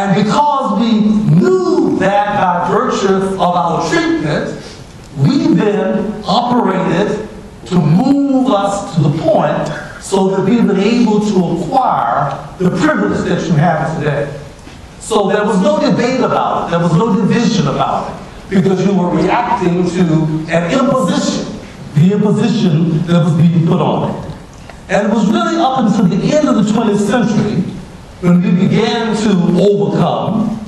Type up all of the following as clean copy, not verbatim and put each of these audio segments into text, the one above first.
And because we knew that by virtue of our treatment, we then operated to move us to the point so that we were able to acquire the privilege that you have today. So there was no debate about it. There was no division about it, because you were reacting to an imposition, the imposition that was being put on it. And it was really up until the end of the 20th century when we began to overcome,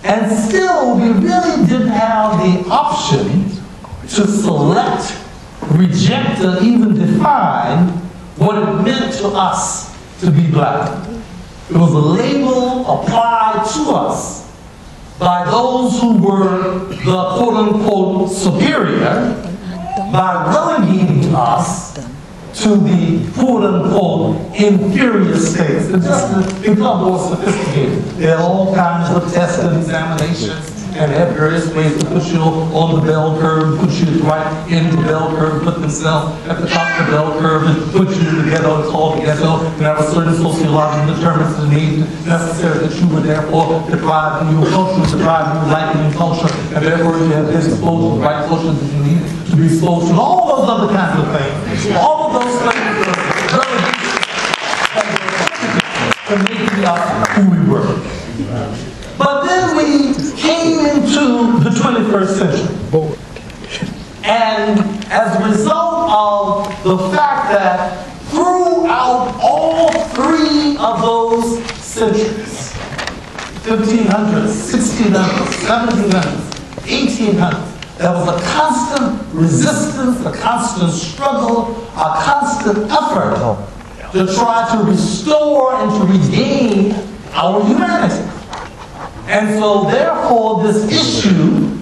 and still we really didn't have the option to select, reject, or even define what it meant to us to be black. It was a label applied to us by those who were the quote-unquote superior by relegating us to the quote-unquote inferior states. And just to become more sophisticated, there are all kinds of tests and examinations and have various ways to put you on the bell curve, put you right in the bell curve, put themselves at the top of the bell curve, and put you in the ghetto, it's called the ghetto. And there are certain sociological determinants that need necessary that you were therefore deprived of your culture, deprived of your life and your culture, and therefore you have been exposed to the right culture that you need to be exposed to. All those other kinds of things. All of those things were to making us who we were. But then we came into the 21st century. And as a result of the fact that throughout all three of those centuries, 1500s, 1600s, 1700s, 1800s, there was a constant resistance, a constant struggle, a constant effort to try to restore and to regain our humanity. And so therefore this issue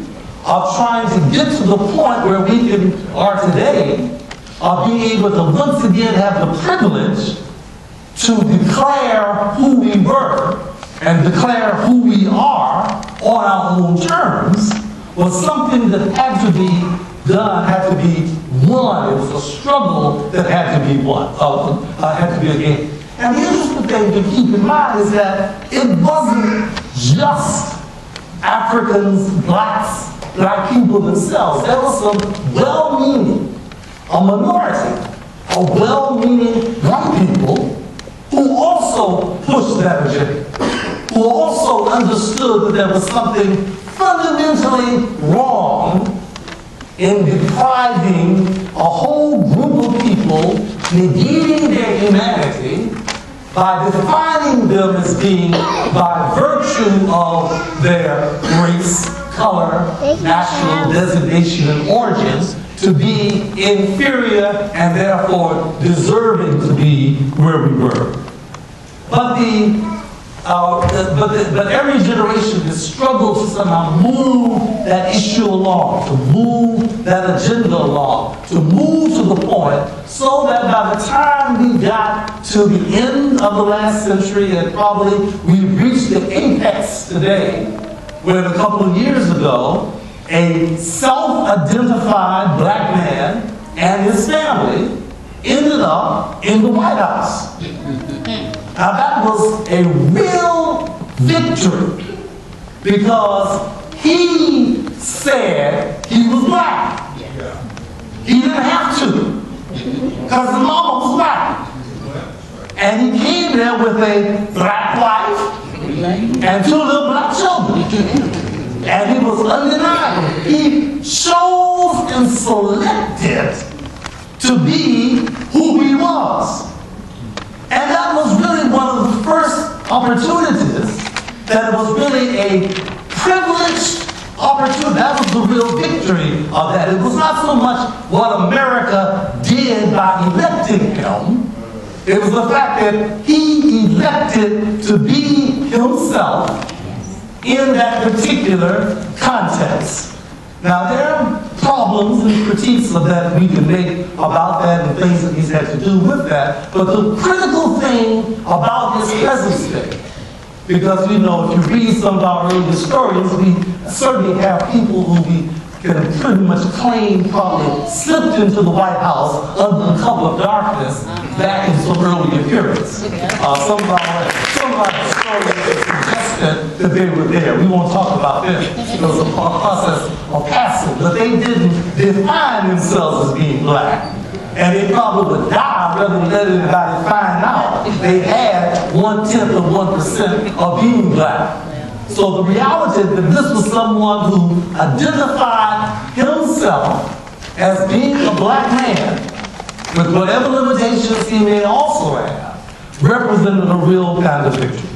of trying to get to the point where we are today, of being able to once again have the privilege to declare who we were and declare who we are on our own terms, was something that had to be done, had to be won. It was a struggle that had to be won, had to be a game. And the interesting thing to keep in mind is that it wasn't just Africans, blacks, black people themselves. There was some well-meaning, a minority of well-meaning white people who also pushed that agenda, who also understood that there was something fundamentally wrong in depriving a whole group of people, negating their humanity, by defining them as being, by virtue of their race, color, national designation, and origins, to be inferior and therefore deserving to be where we were. But every generation has struggled to somehow move that issue along, to move that agenda along, to move to the point so that by the time we got to the end of the last century, and probably we've reached the apex today, where a couple of years ago, a self-identified black man and his family ended up in the White House. Now that was a real victory, because he said he was black. He didn't have to, because his mama was black. And he came there with a black wife and 2 little black children. And he was undeniable. He chose and selected to be who he was. And that was really one of the first opportunities, that it was really a privileged opportunity. That was the real victory of that. It was not so much what America did by electing him. It was the fact that he elected to be himself in that particular context. Now, there are problems and critiques of that we can make about that and things that he's had to do with that, but the critical thing about his presence day, because, you know, if you read some of our early historians, we certainly have people who we can pretty much claim probably slipped into the White House under the cover of darkness back in some earlier periods. Some of our historians have suggested that they were there. We won't talk about them. It was a process of passing. But they didn't define themselves as being black. And they probably would die rather than let anybody find out they had 0.1% of being black. So the reality is that this was someone who identified himself as being a black man with whatever limitations he may also have, represented a real kind of victory.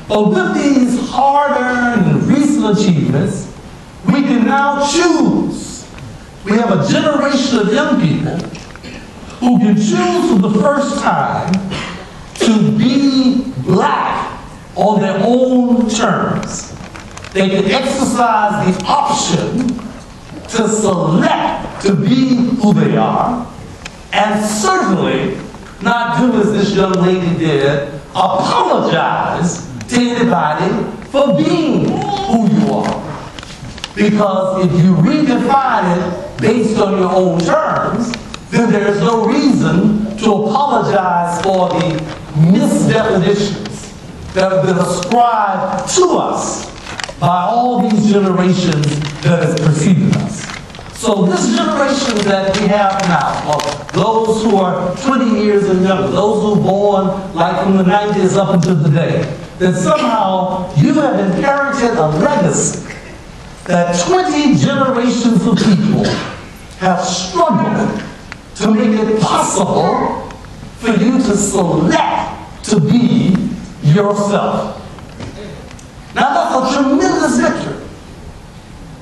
But with these hard-earned and recent achievements, we can now choose. We have a generation of young people who can choose for the first time to be black on their own terms. They can exercise the option to select to be who they are, and certainly not do as this young lady did, apologize to anybody for being who you are. Because if you redefine it based on your own terms, then there's no reason to apologize for the misdefinitions that have been ascribed to us by all these generations that has preceded us. So this generation that we have now, of those who are 20 years and younger, those who were born like from the 90s up until today, that somehow you have inherited a legacy that 20 generations of people have struggled to make it possible for you to select to be yourself. Now that's a tremendous victory.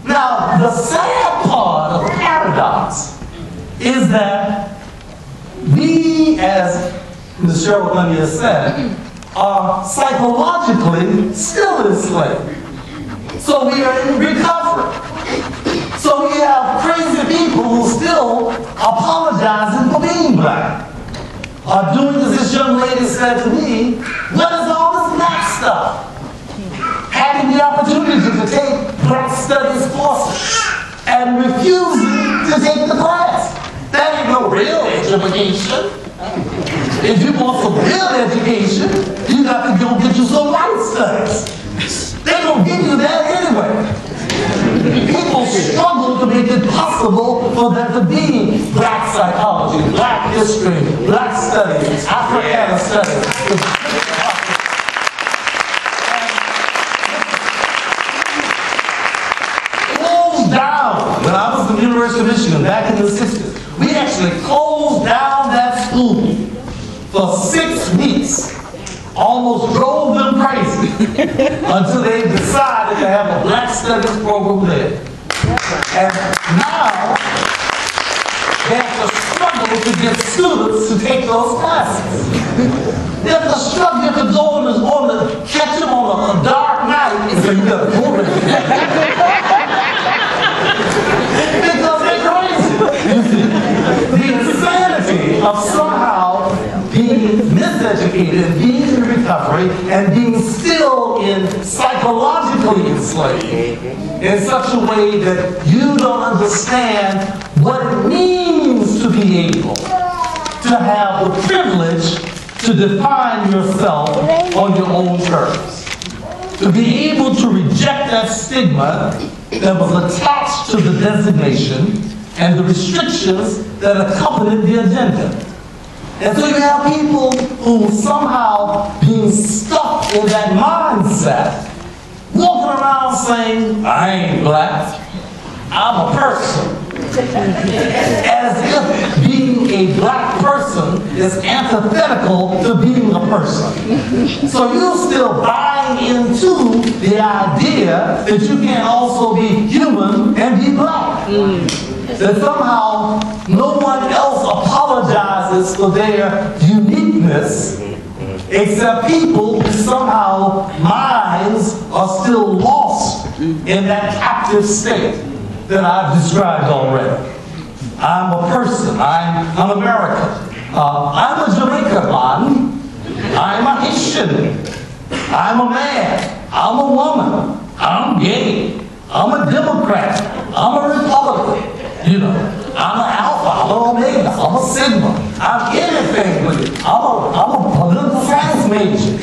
Now the sad part of the paradox is that we, as Ms. Cheryl Gundy has said, are psychologically still enslaved. So we are in recovery. So we have crazy people who still apologizing for being black. Are doing as this young lady said to me, what is all this black stuff? Having the opportunity to take black studies courses and refusing to take the class. That ain't no real education. If you want some real education, you got to go get you some white studies. They don't give you that anyway. People struggle to make it possible for there to be black psychology, black history, black studies, Africana studies. Closed down. When I was at the University of Michigan back in the 60s, we actually closed down that school for 6 weeks. Almost drove them crazy until they decided to have a black studies program there. And now they have to struggle to get students to take those classes. They have to struggle to go on the catch them on a dark night and say, you gotta go with it. Because they're crazy. You see, the insanity of somehow being miseducated, being in recovery, and being still psychologically enslaved in such a way that you don't understand what it means to be able to have the privilege to define yourself on your own terms. To be able to reject that stigma that was attached to the designation and the restrictions that accompanied the agenda. And so you have people who somehow being stuck in that mindset, walking around saying, I ain't black, I'm a person. As if being a black person is antithetical to being a person. So you're still buying into the idea that you can also be human and be black. That somehow no one else apologizes for their uniqueness except people who somehow minds are still lost in that captive state that I've described already. I'm a person, I'm American, I'm a Jamaican man, I'm a Haitian, I'm a man, I'm a woman, I'm gay, I'm a Democrat, I'm a Republican. You know, I'm an alpha, I'm an omega, I'm a sigma, I'm anything with it. I'm a political science major.